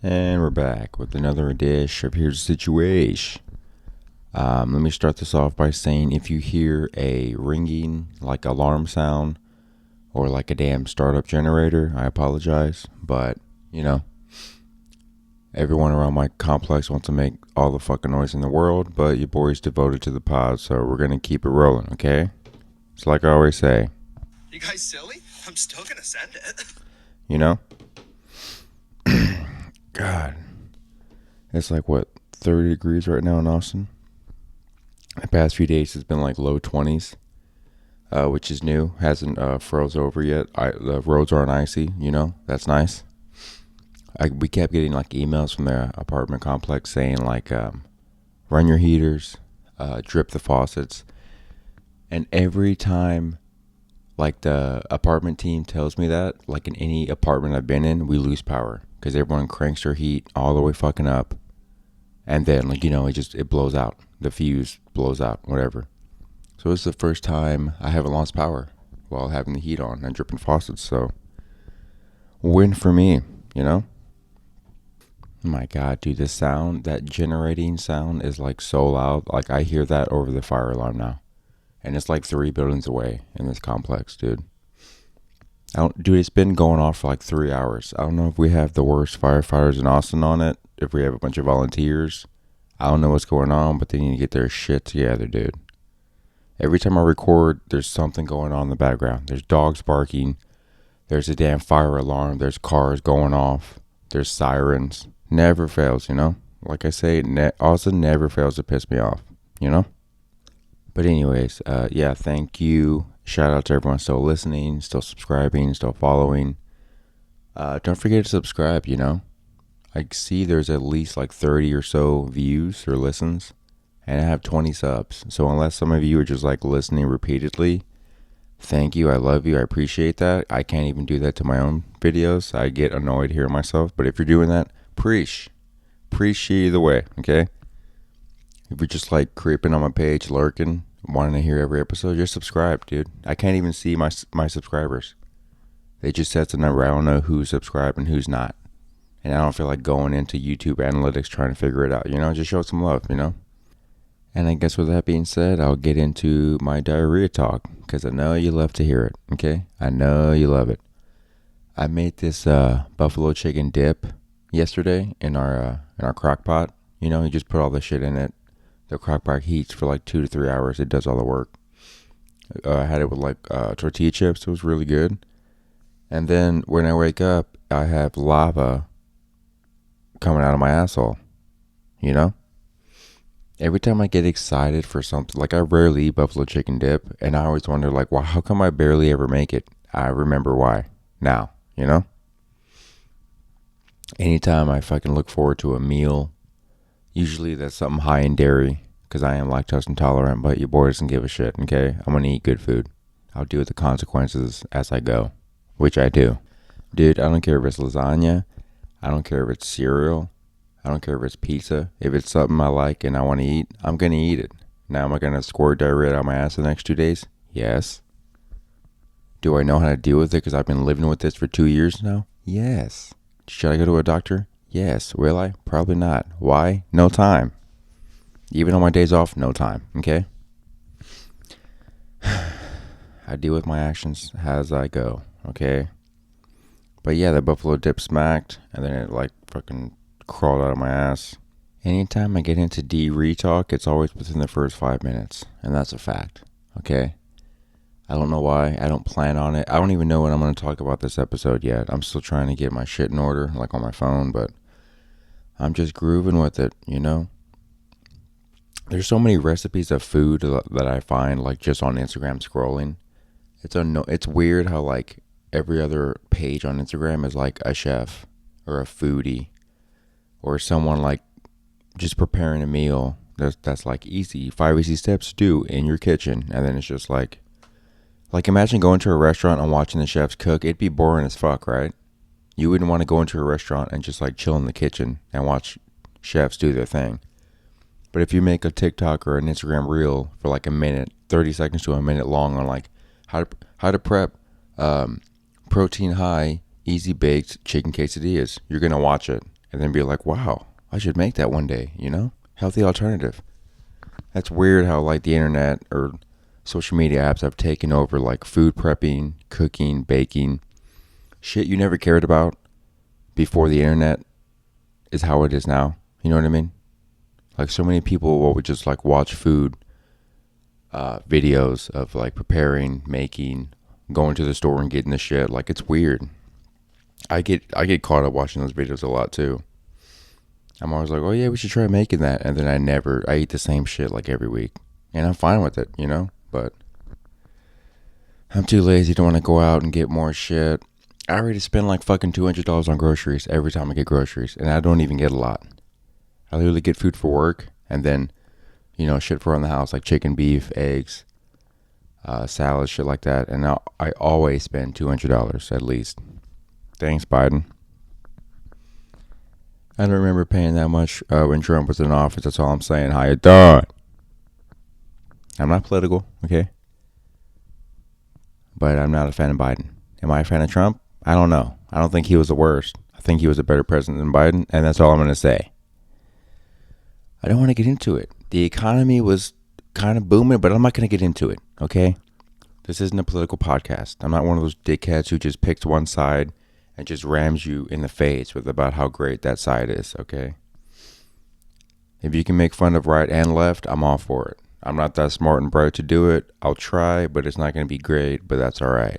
And we're back with another dish of Here's the Situash. Let me start this off by saying if you hear a ringing, like alarm sound, or like a damn startup generator, I apologize. But, you know, everyone around my complex wants to make all the fucking noise in the world, but your boy's devoted to the pod, so we're gonna keep it rolling, okay? It's like I always say. You guys silly? I'm still gonna send it. You know? God. It's like, what, 30 degrees right now in Austin? The past few days it's been like low 20s, which is new. Hasn't froze over yet. The roads aren't icy, That's nice. We kept getting like emails from the apartment complex saying like, run your heaters, drip the faucets. And every time like the apartment team tells me that, like in any apartment I've been in, we lose power because everyone cranks their heat all the way fucking up. And then it blows out. The fuse blows out, whatever. So it's the first time I haven't lost power while having the heat on and dripping faucets. So win for me, Oh my God, dude, the sound, that generating sound is like so loud. Like I hear that over the fire alarm now. And it's like 3 buildings away in this complex, dude. Dude, it's been going off for like 3 hours. I don't know if we have the worst firefighters in Austin on it, if we have a bunch of volunteers. I don't know what's going on, but they need to get their shit together, dude. Every time I record, there's something going on in the background. There's dogs barking. There's a damn fire alarm. There's cars going off. There's sirens. Never fails, Like I say, Austin never fails to piss me off, But anyways, yeah, thank you. Shout out to everyone still listening, still subscribing, still following. Don't forget to subscribe, I see there's at least like 30 or so views or listens, and I have 20 subs. So unless some of you are just like listening repeatedly, thank you. I love you. I appreciate that. I can't even do that to my own videos. I get annoyed hearing myself. But if you're doing that, appreciate either way, okay? If you're just like creeping on my page, lurking, wanting to hear every episode, just subscribe, dude. I can't even see my subscribers. They just set the number. I don't know who's subscribed and who's not. And I don't feel like going into YouTube analytics trying to figure it out, Just show some love, And I guess with that being said, I'll get into my diarrhea talk, because I know you love to hear it, okay? I know you love it. I made this buffalo chicken dip yesterday in our crock pot. You just put all the shit in it. The crock pot heats for like 2 to 3 hours. It does all the work. I had it with like tortilla chips. It was really good. And then when I wake up, I have lava coming out of my asshole, Every time I get excited for something, like I rarely eat buffalo chicken dip, and I always wonder, like, well, how come I barely ever make it? I remember why now, Anytime I fucking look forward to a meal, usually that's something high in dairy, because I am lactose intolerant, but your boy doesn't give a shit, okay? I'm gonna eat good food. I'll deal with the consequences as I go, which I do. Dude, I don't care if it's lasagna. I don't care if it's cereal. I don't care if it's pizza. If it's something I like and I want to eat, I'm going to eat it. Now, am I going to squirt diarrhea out of my ass the next 2 days? Yes. Do I know how to deal with it because I've been living with this for 2 years now? Yes. Should I go to a doctor? Yes. Will I? Probably not. Why? No time. Even on my days off, no time. Okay? I deal with my actions as I go. Okay? But yeah, the buffalo dip smacked, and then it like fucking crawled out of my ass. Anytime I get into talk, it's always within the first 5 minutes, and that's a fact, okay? I don't know why. I don't plan on it. I don't even know what I'm going to talk about this episode yet. I'm still trying to get my shit in order, like on my phone, but I'm just grooving with it, There's so many recipes of food that I find, like, just on Instagram scrolling. It's weird how, like, every other page on Instagram is like a chef or a foodie or someone like just preparing a meal that's like easy, 5 easy steps to do in your kitchen. And then it's just like imagine going to a restaurant and watching the chefs cook. It'd be boring as fuck, right? You wouldn't want to go into a restaurant and just like chill in the kitchen and watch chefs do their thing. But if you make a TikTok or an Instagram reel for like a minute, 30 seconds to a minute long on like how to prep protein high, easy baked chicken quesadillas, you're going to watch it. and then be like, wow, I should make that one day, you know? Healthy alternative. That's weird how like the internet or social media apps have taken over like food prepping, cooking, baking, shit you never cared about before the internet is how it is now. You know what I mean? Like so many people would just like watch food videos of like preparing, making, going to the store and getting the shit. Like it's weird. I get caught up watching those videos a lot too. I'm always like, oh yeah, we should try making that, and then I eat the same shit like every week, and I'm fine with it, you know. But I'm too lazy to want to go out and get more shit. I already spend like fucking $200 on groceries every time I get groceries, and I don't even get a lot. I literally get food for work, and then, you know, shit for around the house like chicken, beef, eggs, salad, shit like that. And I always spend $200 at least. Thanks, Biden. I don't remember paying that much when Trump was in office. That's all I'm saying. How you doing? I'm not political, okay? But I'm not a fan of Biden. Am I a fan of Trump? I don't know. I don't think he was the worst. I think he was a better president than Biden, and that's all I'm going to say. I don't want to get into it. The economy was kind of booming, but I'm not going to get into it, okay? This isn't a political podcast. I'm not one of those dickheads who just picks one side and just rams you in the face with about how great that side is, okay? If you can make fun of right and left, I'm all for it. I'm not that smart and bright to do it. I'll try, but it's not going to be great, but that's all right.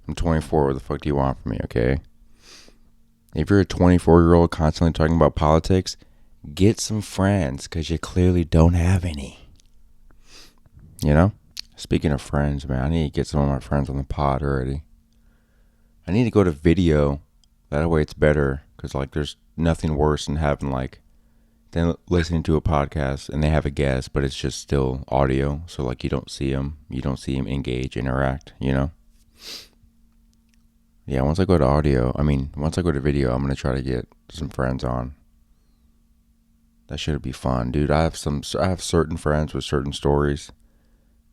I'm 24. What the fuck do you want from me, okay? If you're a 24-year-old constantly talking about politics, get some friends, because you clearly don't have any. You know? Speaking of friends, man, I need to get some of my friends on the pod already. I need to go to video. That way it's better, because, like, there's nothing worse than having, like, then listening to a podcast and they have a guest, but it's just still audio. So, like, you don't see them engage, interact, you know? Yeah, once I go to video, I'm going to try to get some friends on. That should be fun, dude. I have certain friends with certain stories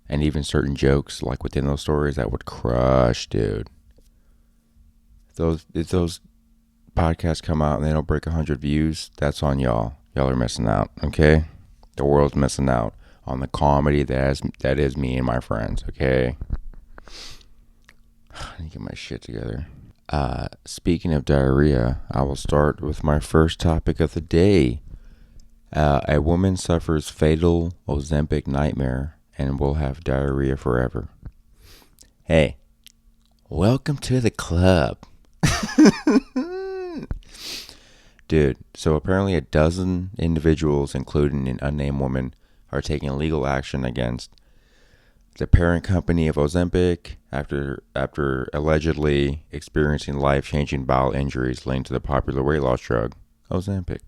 and even certain jokes, like, within those stories that would crush, dude. If those podcasts come out and they don't break 100 views, that's on y'all. Y'all are missing out, okay? The world's missing out on the comedy that is me and my friends, okay? I need to get my shit together. Speaking of diarrhea, I will start with my first topic of the day. A woman suffers fatal Ozempic nightmare and will have diarrhea forever. Hey, welcome to the club. Dude, so apparently a dozen individuals, including an unnamed woman, are taking legal action against the parent company of Ozempic after allegedly experiencing life-changing bowel injuries linked to the popular weight loss drug, Ozempic.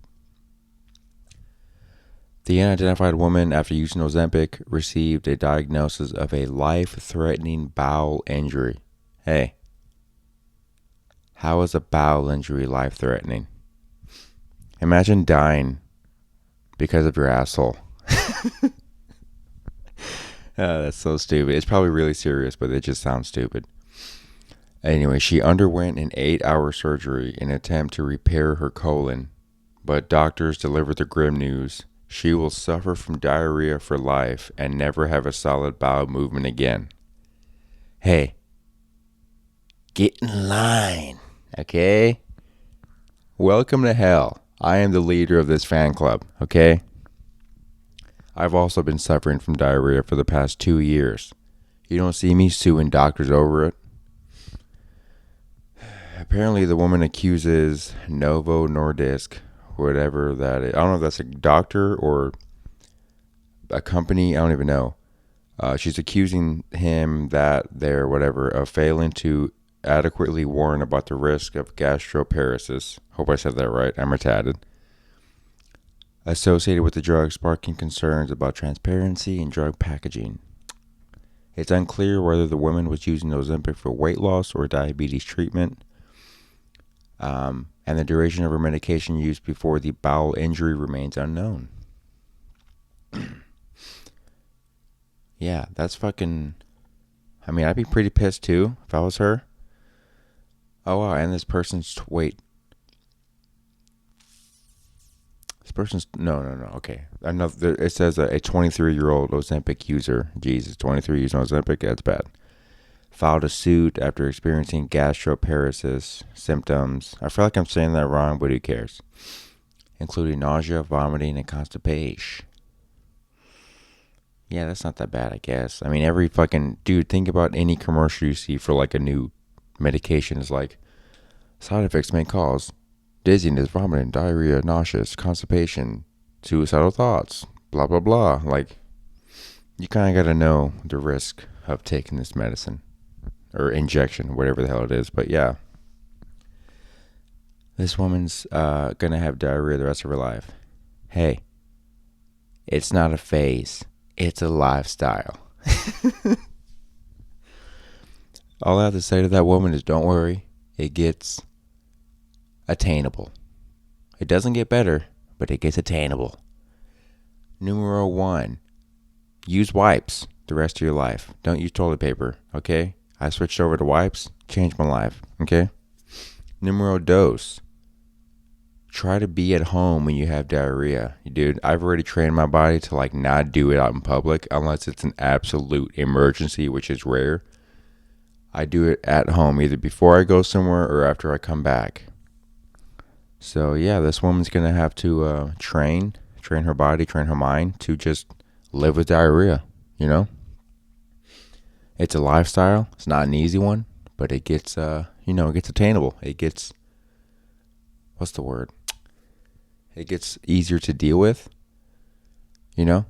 The unidentified woman, after using Ozempic, received a diagnosis of a life-threatening bowel injury. Hey, how is a bowel injury life-threatening? Imagine dying because of your asshole. That's so stupid. It's probably really serious, but it just sounds stupid. Anyway, she underwent an 8-hour surgery in an attempt to repair her colon, but doctors delivered the grim news. She will suffer from diarrhea for life and never have a solid bowel movement again. Hey, get in line, okay? Welcome to hell. I am the leader of this fan club, okay? I've also been suffering from diarrhea for the past 2 years. You don't see me suing doctors over it. Apparently, the woman accuses Novo Nordisk, whatever that is. I don't know if that's a doctor or a company. I don't even know. She's accusing him that they're of failing to adequately warn about the risk of gastroparesis. Hope I said that right. I'm retarded. Associated with the drug, sparking concerns about transparency and drug packaging. It's unclear whether the woman was using Ozempic for weight loss or diabetes treatment. And the duration of her medication use before the bowel injury remains unknown. Yeah, that's fucking... I mean, I'd be pretty pissed too if I was her. Oh wow, and this person's... Wait. person's no. Okay, another. It says a 23-year-old Ozempic user. Jesus, 23 using Ozempic. That's bad. Filed a suit after experiencing gastroparesis symptoms. I feel like I'm saying that wrong, but who cares? Including nausea, vomiting, and constipation. Yeah, that's not that bad, I guess. I mean, every fucking dude, think about any commercial you see for like a new medication is like side effects may cause dizziness, vomiting, diarrhea, nausea, constipation, suicidal thoughts, blah blah blah. Like, you kind of got to know the risk of taking this medicine or injection, whatever the hell it is. But yeah, this woman's gonna have diarrhea the rest of her life. Hey, it's not a phase, it's a lifestyle. All I have to say to that woman is don't worry, it gets attainable. It doesn't get better, but it gets attainable. Numero 1, use wipes the rest of your life. Don't use toilet paper, okay? I switched over to wipes, changed my life, okay? Numero 2, try to be at home when you have diarrhea. Dude, I've already trained my body to like not do it out in public unless it's an absolute emergency, which is rare. I do it at home either before I go somewhere or after I come back. So yeah, this woman's gonna have to train her body, train her mind to just live with diarrhea. You know, it's a lifestyle. It's not an easy one, but it gets it gets attainable. It gets, what's the word? It gets easier to deal with. You know,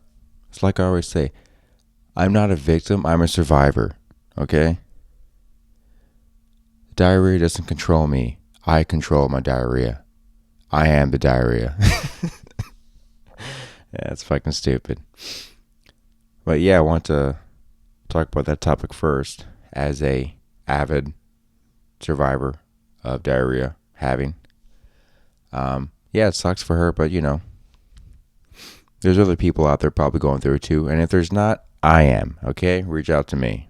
it's like I always say, I'm not a victim. I'm a survivor. Okay. Diarrhea doesn't control me. I control my diarrhea. I am the diarrhea. Yeah, it's fucking stupid. But yeah, I want to talk about that topic first as a avid survivor of diarrhea having. Yeah, it sucks for her, but there's other people out there probably going through it too. And if there's not, I am. Okay, reach out to me.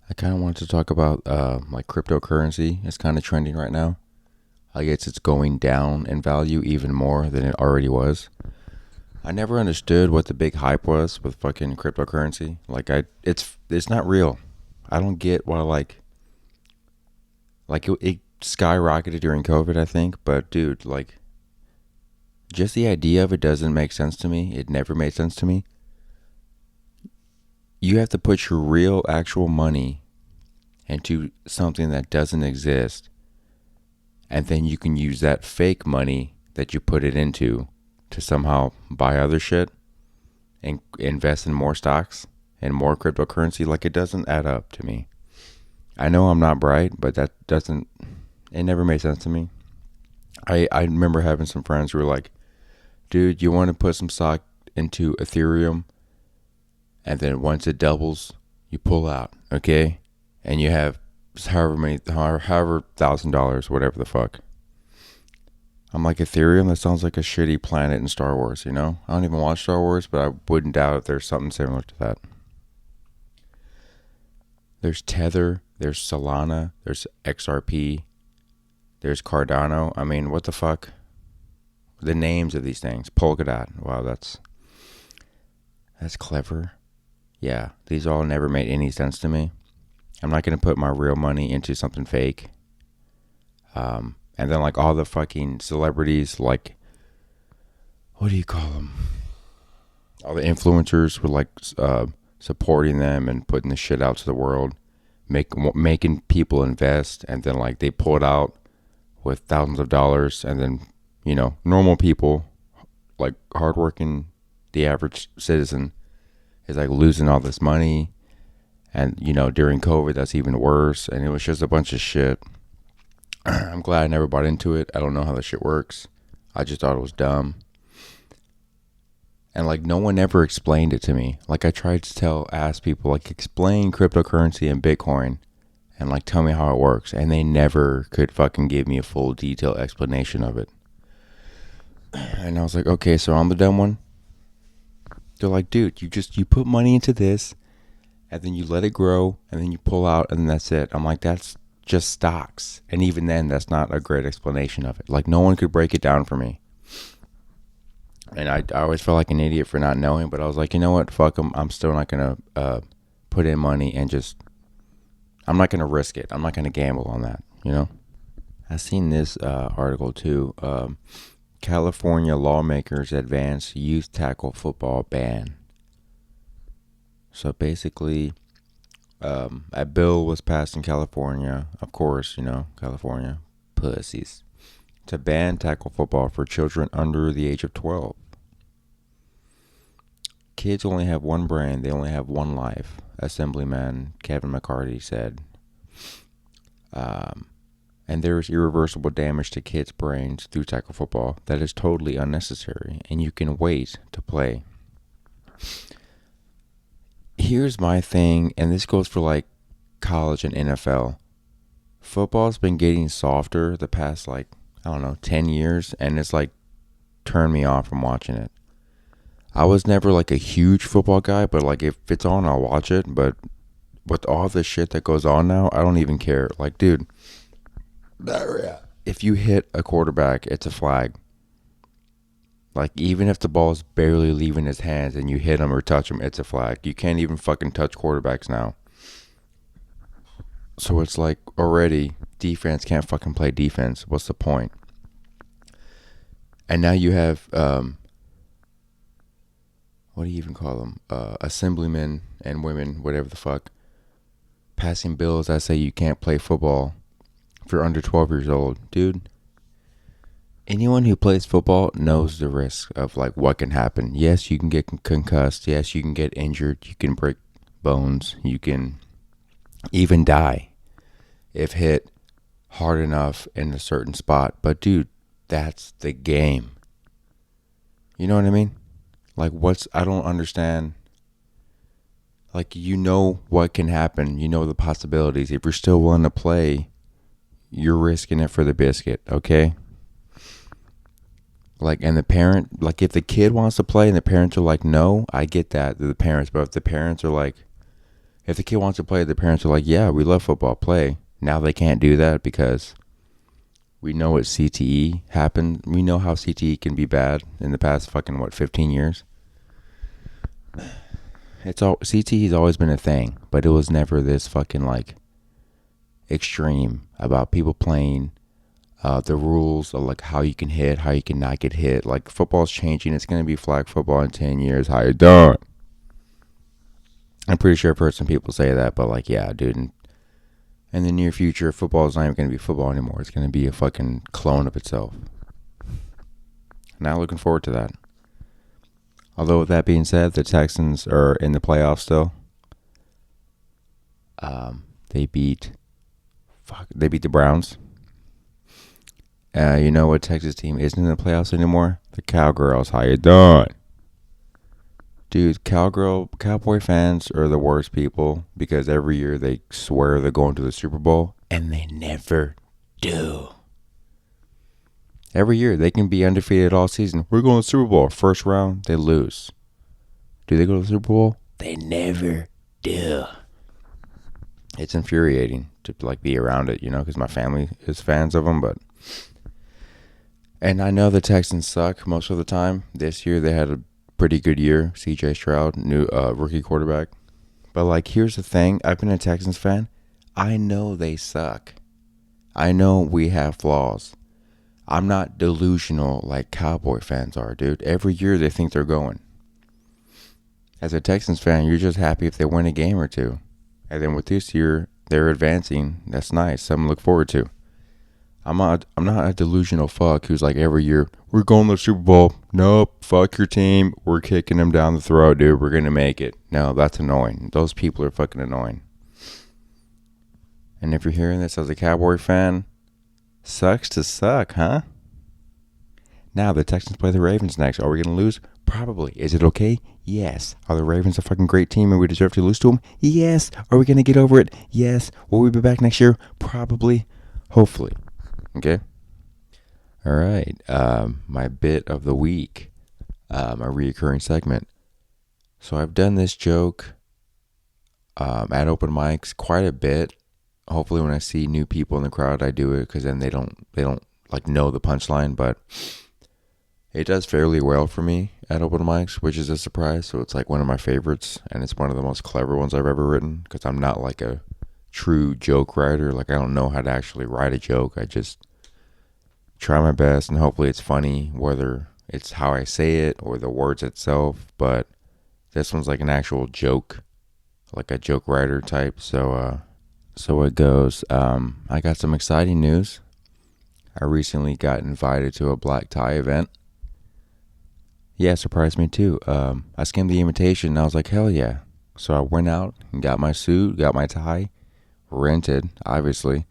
I kind of wanted to talk about like cryptocurrency. It's kind of trending right now. I guess it's going down in value even more than it already was. I never understood what the big hype was with fucking cryptocurrency. Like it's not real. I don't get why it skyrocketed during COVID, I think. But dude, like, just the idea of it doesn't make sense to me. It never made sense to me. You have to put your real actual money into something that doesn't exist, and then you can use that fake money that you put it into to somehow buy other shit and invest in more stocks and more cryptocurrency. Like, it doesn't add up to me. I know I'm not bright, but it never made sense to me. I remember having some friends who were like, dude, you want to put some stock into Ethereum, and then once it doubles, you pull out, okay? And you have however $1,000, whatever the fuck. I'm like, Ethereum? That sounds like a shitty planet in Star Wars, I don't even watch Star Wars, but I wouldn't doubt if there's something similar to that. There's Tether, there's Solana, there's XRP, there's Cardano. I mean, what the fuck? The names of these things. Polkadot. Wow, that's clever. Yeah, these all never made any sense to me. I'm not going to put my real money into something fake. And then like all the fucking celebrities, like, what do you call them? All the influencers were like supporting them and putting the shit out to the world, making people invest, and then like they pull it out with thousands of dollars, and then normal people, like hardworking, the average citizen, is like losing all this money. And during COVID, that's even worse. And it was just a bunch of shit. I'm glad I never bought into it. I don't know how this shit works. I just thought it was dumb. And like no one ever explained it to me. Like I tried to ask people, like, explain cryptocurrency and Bitcoin and like tell me how it works. And they never could fucking give me a full detailed explanation of it. And I was like, okay, so I'm the dumb one. They're like, dude, you put money into this, and then you let it grow, and then you pull out, and that's it. I'm like, that's just stocks. And even then, that's not a great explanation of it. Like, no one could break it down for me. And I always felt like an idiot for not knowing, but I was like, you know what? Fuck them. I'm still not going to put in money and just, I'm not going to risk it. I'm not going to gamble on that, you know? I seen this article too. California lawmakers advance youth tackle football ban. So basically, a bill was passed in California, of course, you know, California, pussies, to ban tackle football for children under the age of 12. Kids only have one brain, they only have one life, Assemblyman Kevin McCarthy said. And there is irreversible damage to kids' brains through tackle football that is totally unnecessary, and you can wait to play. Here's my thing, and this goes for like college and NFL. Football's been getting softer the past, like, I don't know, 10 years, and it's like turned me off from watching it. I was never like a huge football guy, but like if it's on, I'll watch it. But with all the shit that goes on now, I don't even care. Like, dude, diarrhea. If you hit a quarterback, it's a flag. Like, even if the ball is barely leaving his hands and you hit him or touch him, it's a flag. You can't even fucking touch quarterbacks now. So it's like already defense can't fucking play defense. What's the point? And now you have what do you even call them? Assemblymen and women, whatever the fuck, passing bills that say you can't play football if you're under 12 years old. Dude, anyone who plays football knows the risk of like what can happen. Yes, you can get concussed. Yes, you can get injured. You can break bones. You can even die if hit hard enough in a certain spot. But dude, that's the game. You know what I mean? Like, I don't understand. Like, you know what can happen. You know the possibilities. If you're still willing to play, you're risking it for the biscuit, okay? Like, and the parent, like, if the kid wants to play and the parents are like, no, I get that, the parents. But if the parents are like, if the kid wants to play, the parents are like, yeah, we love football, play. Now they can't do that because we know what CTE happened. We know how CTE can be bad in the past fucking, 15 years? CTE has always been a thing, but it was never this fucking like extreme about people playing, the rules of like how you can hit, how you can not get hit. Like, football's changing. It's gonna be flag football in 10 years. How you doing? I'm pretty sure I've heard some people say that, but like, yeah, dude. In the near future, football is not even gonna be football anymore. It's gonna be a fucking clone of itself. Not looking forward to that. Although, with that being said, the Texans are in the playoffs still. They beat the Browns. You know what Texas team isn't in the playoffs anymore? The Cowgirls. How you doing? Dude, Cowboy fans are the worst people because every year they swear they're going to the Super Bowl and they never do. Every year they can be undefeated all season. We're going to the Super Bowl. First round, they lose. Do they go to the Super Bowl? They never do. It's infuriating to like be around it, you know, because my family is fans of them. And I know the Texans suck most of the time. This year they had a pretty good year. CJ Stroud, new rookie quarterback. But like, here's the thing. I've been a Texans fan. I know they suck. I know we have flaws. I'm not delusional like Cowboy fans are, dude. Every year they think they're going. As a Texans fan, you're just happy if they win a game or two. And then with this year, they're advancing. That's nice. Something to look forward to. I'm not a delusional fuck who's like every year, we're going to the Super Bowl. Nope, fuck your team. We're kicking them down the throat, dude. We're going to make it. No, that's annoying. Those people are fucking annoying. And if you're hearing this as a Cowboy fan, sucks to suck, huh? Now the Texans play the Ravens next. Are we going to lose? Probably. Is it okay? Yes. Are the Ravens a fucking great team and we deserve to lose to them? Yes. Are we going to get over it? Yes. Will we be back next year? Probably. Hopefully. Okay? All right. My bit of the week. My reoccurring segment. So I've done this joke at open mics quite a bit. Hopefully when I see new people in the crowd, I do it because then they don't like know the punchline. But It does fairly well for me at open mics, which is a surprise. So it's like one of my favorites, and it's one of the most clever ones I've ever written because I'm not like a true joke writer. Like I don't know how to actually write a joke. I just try my best, and hopefully it's funny, whether it's how I say it or the words itself. But this one's like an actual joke, like a joke writer type. So it goes. I got some exciting news. I recently got invited to a black tie event. Yeah, it surprised me too. I skimmed the invitation and I was like, hell yeah. So I went out and got my suit, got my tie, rented, obviously.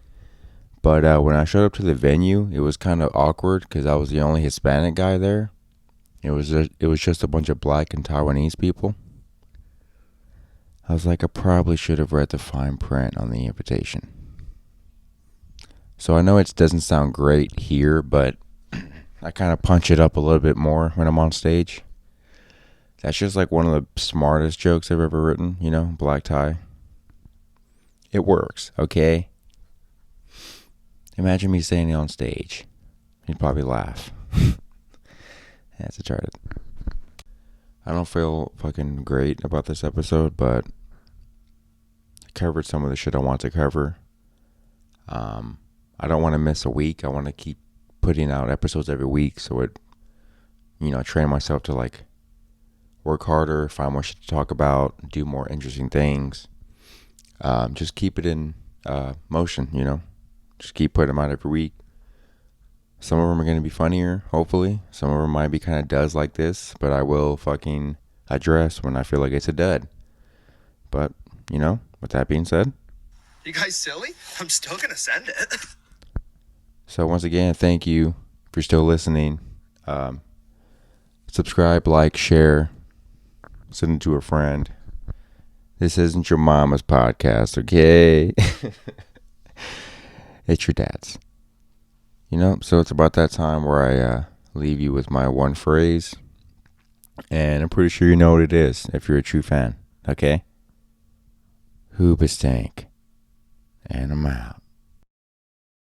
But when I showed up to the venue, it was kind of awkward because I was the only Hispanic guy there. It was just a bunch of black and Taiwanese people. I was like, I probably should have read the fine print on the invitation. So I know it doesn't sound great here, but I kind of punch it up a little bit more when I'm on stage. That's just like one of the smartest jokes I've ever written, black tie. It works, okay? Imagine me saying it on stage. You'd probably laugh. That's a try it. I don't feel fucking great about this episode, but I covered some of the shit I want to cover. I don't want to miss a week. I want to keep putting out episodes every week, so train myself to like work harder, find more shit to talk about, do more interesting things. Just keep it in motion, Just keep putting them out every week. Some of them are going to be funnier, hopefully. Some of them might be kind of duds like this, but I will fucking address when I feel like it's a dud. But, with that being said. You guys silly? I'm still gonna send it. So once again, thank you for still listening. Subscribe, like, share, send it to a friend. This isn't your mama's podcast, okay? It's your dad's. So it's about that time where I leave you with my one phrase. And I'm pretty sure you know what it is if you're a true fan, okay? Hoobastank. And I'm out.